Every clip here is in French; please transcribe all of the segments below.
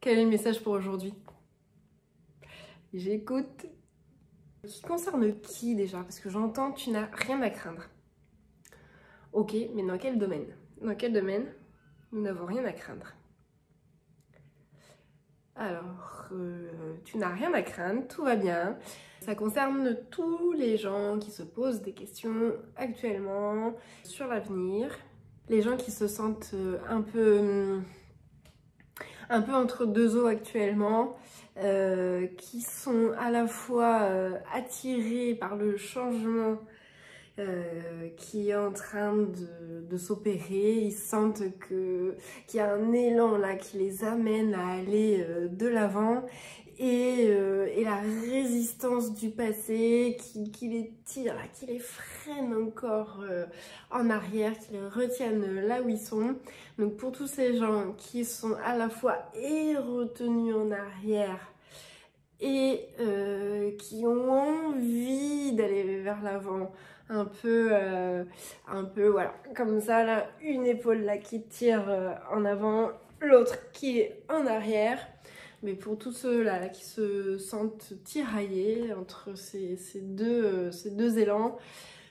Quel est le message pour aujourd'hui? J'écoute. Qui concerne qui déjà? Parce que j'entends tu n'as rien à craindre. Ok, mais dans quel domaine? Dans quel domaine nous n'avons rien à craindre? Alors, tu n'as rien à craindre, tout va bien. Ça concerne tous les gens qui se posent des questions actuellement sur l'avenir. Les gens qui se sentent un peu entre deux eaux actuellement, qui sont à la fois attirés par le changement qui est en train de s'opérer. Ils sentent qu'il y a un élan là qui les amène à aller de l'avant, et la résistance du passé qui les tire, là, qui les freine encore en arrière, qui les retiennent là où ils sont. Donc pour tous ces gens qui sont à la fois retenus en arrière et qui ont envie d'aller vers l'avant, un peu voilà, comme ça là, une épaule là qui tire en avant, l'autre qui est en arrière. Mais pour tous ceux là qui se sentent tiraillés entre ces deux élans,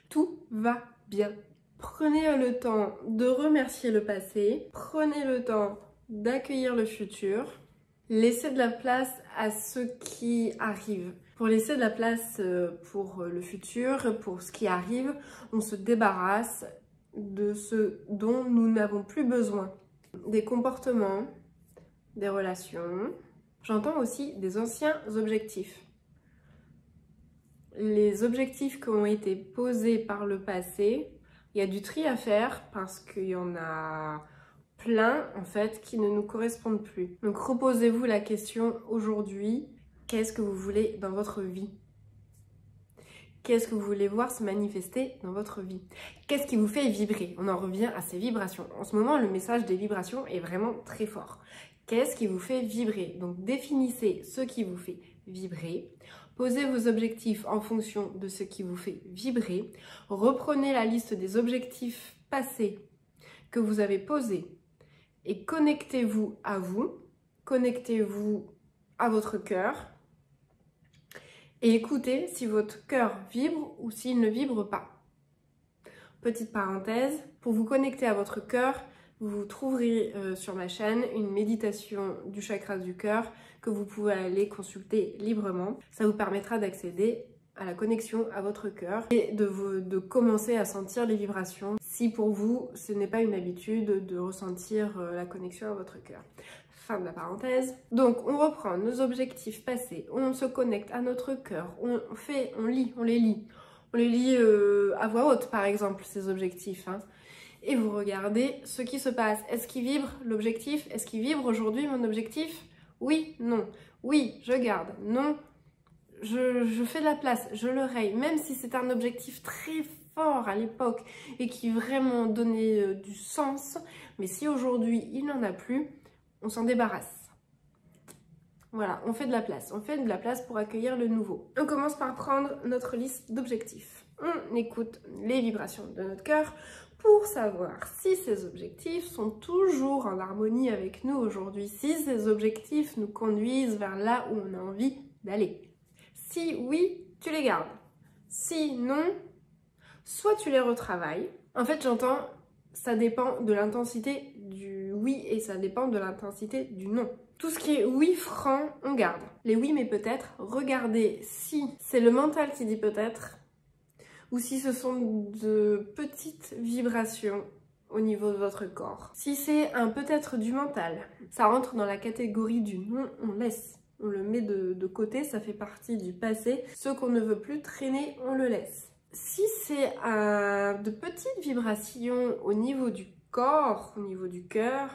tout va bien. Prenez le temps de remercier le passé, prenez le temps d'accueillir le futur, laissez de la place à ce qui arrive. Pour laisser de la place pour le futur, pour ce qui arrive, on se débarrasse de ce dont nous n'avons plus besoin. Des comportements, des relations. J'entends aussi des anciens objectifs. Les objectifs qui ont été posés par le passé, il y a du tri à faire parce qu'il y en a plein en fait qui ne nous correspondent plus. Donc reposez-vous la question aujourd'hui, qu'est-ce que vous voulez dans votre vie? Qu'est-ce que vous voulez voir se manifester dans votre vie? Qu'est-ce qui vous fait vibrer? On en revient à ces vibrations. En ce moment, le message des vibrations est vraiment très fort. Qu'est-ce qui vous fait vibrer? Donc définissez ce qui vous fait vibrer. Posez vos objectifs en fonction de ce qui vous fait vibrer. Reprenez la liste des objectifs passés que vous avez posés et connectez-vous à vous. Connectez-vous à votre cœur. Et écoutez si votre cœur vibre ou s'il ne vibre pas. Petite parenthèse, pour vous connecter à votre cœur, vous trouverez sur ma chaîne une méditation du chakra du cœur que vous pouvez aller consulter librement. Ça vous permettra d'accéder à la connexion à votre cœur et de commencer à sentir les vibrations si pour vous ce n'est pas une habitude de ressentir la connexion à votre cœur. Fin de la parenthèse. Donc on reprend nos objectifs passés, on se connecte à notre cœur, on les lit à voix haute par exemple ces objectifs, hein. Et vous regardez ce qui se passe. Est-ce qu'il vibre l'objectif? Est-ce qu'il vibre aujourd'hui mon objectif? Oui, non. Oui, je garde. Non, je fais de la place, je le raye. Même si c'est un objectif très fort à l'époque et qui vraiment donnait du sens, mais si aujourd'hui il n'en a plus, on s'en débarrasse. Voilà, on fait de la place. On fait de la place pour accueillir le nouveau. On commence par prendre notre liste d'objectifs. On écoute les vibrations de notre cœur pour savoir si ces objectifs sont toujours en harmonie avec nous aujourd'hui, si ces objectifs nous conduisent vers là où on a envie d'aller. Si oui, tu les gardes. Si non, soit tu les retravailles. En fait, j'entends, ça dépend de l'intensité du oui et ça dépend de l'intensité du non. Tout ce qui est oui franc, on garde. Les oui mais peut-être, regardez si c'est le mental qui dit peut-être, ou si ce sont de petites vibrations au niveau de votre corps. Si c'est un peut-être du mental, ça rentre dans la catégorie du non, on laisse. On le met de côté, ça fait partie du passé. Ce qu'on ne veut plus traîner, on le laisse. Si c'est de petites vibrations au niveau du corps, au niveau du cœur,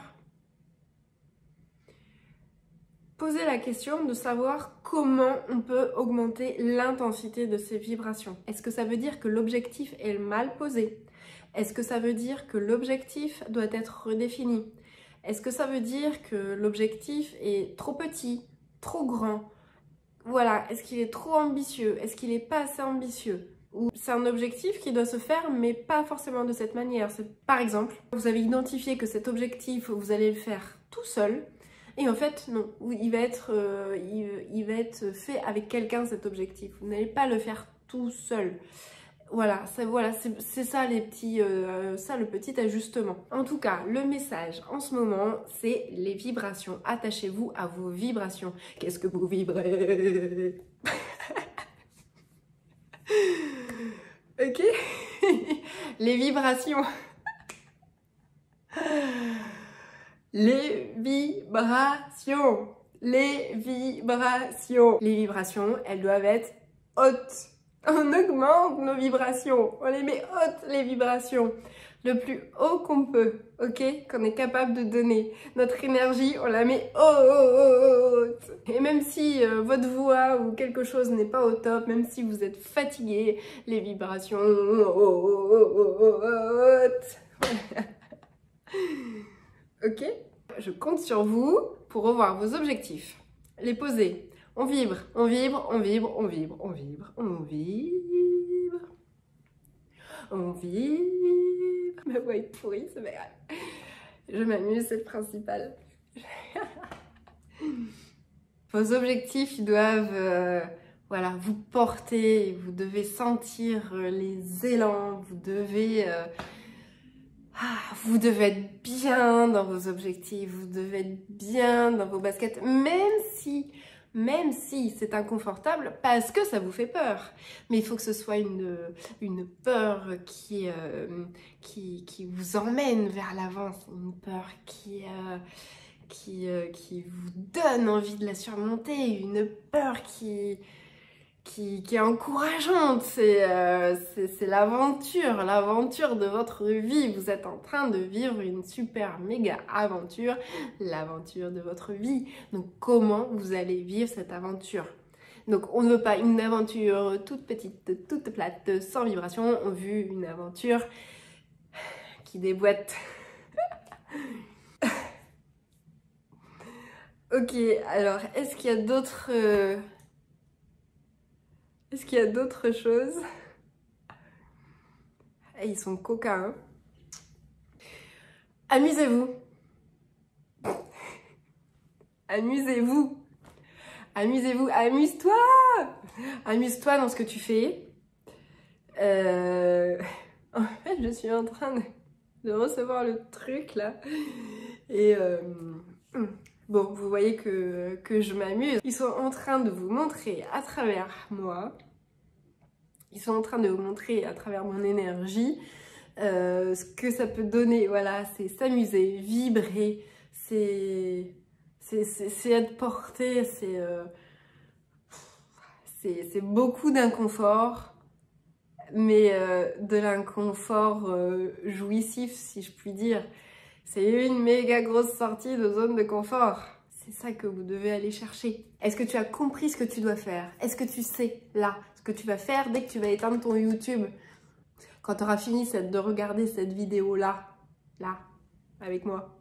posez la question de savoir comment on peut augmenter l'intensité de ces vibrations. Est-ce que ça veut dire que l'objectif est mal posé? Est-ce que ça veut dire que l'objectif doit être redéfini? Est-ce que ça veut dire que l'objectif est trop petit, trop grand? Voilà, est-ce qu'il est trop ambitieux? Est-ce qu'il n'est pas assez ambitieux? Ou c'est un objectif qui doit se faire, mais pas forcément de cette manière. Par exemple, vous avez identifié que cet objectif, vous allez le faire tout seul. Et en fait, non, il va être fait avec quelqu'un cet objectif. Vous n'allez pas le faire tout seul. Voilà, c'est ça les petits, ça le petit ajustement. En tout cas, le message en ce moment, c'est les vibrations. Attachez-vous à vos vibrations. Qu'est-ce que vous vibrez? Ok. Les vibrations. Les vibrations. Les vibrations. Les vibrations, elles doivent être hautes. On augmente nos vibrations. On les met hautes, les vibrations. Le plus haut qu'on peut, ok? Qu'on est capable de donner. Notre énergie, on la met haute. Et même si votre voix ou quelque chose n'est pas au top, même si vous êtes fatigué, les vibrations hautes. Ok? Je compte sur vous pour revoir vos objectifs. Les poser. On vibre, on vibre, on vibre, on vibre, on vibre, on vibre. On vibre. Ma voix est pourrie, c'est pas grave. Je m'amuse, c'est le principal. Vos objectifs, ils doivent voilà, vous porter. Vous devez sentir les élans. Vous devez être bien dans vos objectifs. Vous devez être bien dans vos baskets. Même si c'est inconfortable, parce que ça vous fait peur. Mais il faut que ce soit une peur qui vous emmène vers l'avant. Une peur qui vous donne envie de la surmonter. Une peur qui est encourageante. C'est l'aventure de votre vie. Vous êtes en train de vivre une super méga aventure, l'aventure de votre vie. Donc comment vous allez vivre cette aventure? Donc on ne veut pas une aventure toute petite, toute plate, sans vibration. On veut une aventure qui déboîte. Ok, alors est-ce qu'il y a d'autres... Est-ce qu'il y a d'autres choses? Ah, ils sont coquins, hein. Amusez-vous. Amusez-vous. Amusez-vous. Amuse-toi. Amuse-toi dans ce que tu fais. En fait, je suis en train de recevoir le truc, là. Et... bon, vous voyez que je m'amuse. Ils sont en train de vous montrer à travers moi, ils sont en train de vous montrer à travers mon énergie ce que ça peut donner. Voilà, c'est s'amuser, vibrer, c'est être porté, c'est beaucoup d'inconfort, mais de l'inconfort jouissif, si je puis dire. C'est une méga grosse sortie de zone de confort. C'est ça que vous devez aller chercher. Est-ce que tu as compris ce que tu dois faire? Est-ce que tu sais, là, ce que tu vas faire dès que tu vas éteindre ton YouTube? Quand tu auras fini de regarder cette vidéo-là, là, avec moi.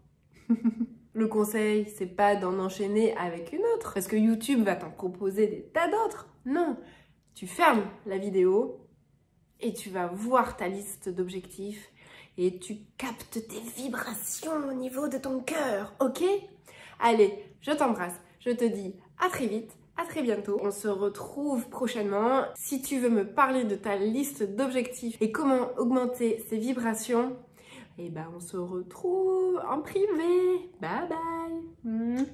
Le conseil, c'est pas d'en enchaîner avec une autre, parce que YouTube va t'en proposer des tas d'autres. Non, tu fermes la vidéo et tu vas voir ta liste d'objectifs et tu captes tes vibrations au niveau de ton cœur, ok? Allez, je t'embrasse, je te dis à très vite, à très bientôt. On se retrouve prochainement. Si tu veux me parler de ta liste d'objectifs et comment augmenter ces vibrations, eh ben on se retrouve en privé. Bye bye.